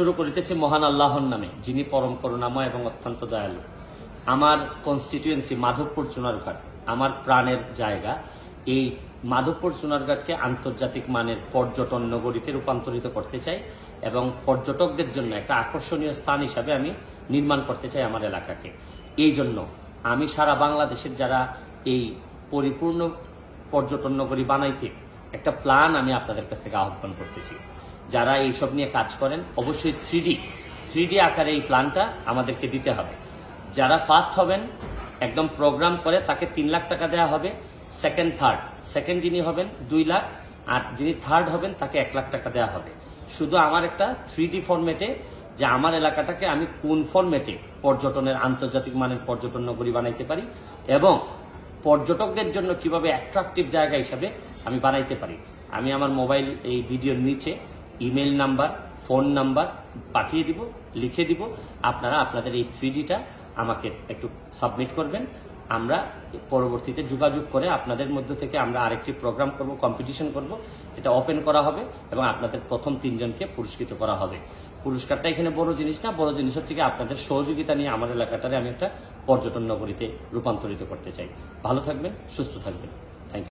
শুরু করিতেছি মহান আল্লাহর নামে, যিনি পরম করুণাময় এবং অত্যন্ত দয়ালু। আমার কনস্টিটিউয়েন্সি মাধবপুর চুনারঘাট আমার প্রাণের জায়গা। এই মাধবপুর চুনারঘাটকে আন্তর্জাতিক মানের পর্যটন নগরীতে রূপান্তরিত করতে চাই এবং পর্যটকদের জন্য একটা আকর্ষণীয় স্থান হিসাবে আমি নির্মাণ করতে চাই আমার এলাকাকে। এই জন্য আমি সারা বাংলাদেশের যারা এই পরিপূর্ণ পর্যটন নগরী বানাইতে একটা প্ল্যান আমি আপনাদের কাছ থেকে আহ্বান করতেছি। যারা এইসব নিয়ে কাজ করেন অবশ্যই 3D আকারে এই প্ল্যানটা আমাদেরকে দিতে হবে। যারা ফার্স্ট হবেন একদম প্রোগ্রাম করে তাকে 3 লাখ টাকা দেওয়া হবে। সেকেন্ড যিনি হবেন 2 লাখ, আর যিনি থার্ড হবেন তাকে 1 লাখ টাকা দেওয়া হবে। শুধু আমার একটা 3D ফরম্যাটে যে আমার এলাকাটাকে আমি কোন ফরম্যাটে পর্যটনের আন্তর্জাতিক মানের পর্যটন নগরী বানাইতে পারি এবং পর্যটকদের জন্য কিভাবে অ্যাট্রাকটিভ জায়গা হিসাবে আমি বানাইতে পারি। আমি আমার মোবাইল এই ভিডিওর নিচে ইমেল নাম্বার, ফোন নাম্বার পাঠিয়ে দিব, লিখে দিব। আপনারা আপনাদের এই 3Dটা আমাকে একটু সাবমিট করবেন। আমরা পরবর্তীতে যোগাযোগ করে আপনাদের মধ্য থেকে আমরা আরেকটি প্রোগ্রাম করব, কম্পিটিশন করব। এটা ওপেন করা হবে এবং আপনাদের প্রথম 3 জনকে পুরস্কৃত করা হবে। পুরস্কারটা এখানে বড় জিনিস না, বড় জিনিস হচ্ছে কি আপনাদের সহযোগিতা নিয়ে আমার এলাকাটারে আমি একটা পর্যটন নগরীতে রূপান্তরিত করতে চাই। ভালো থাকবেন, সুস্থ থাকবেন। Thank you.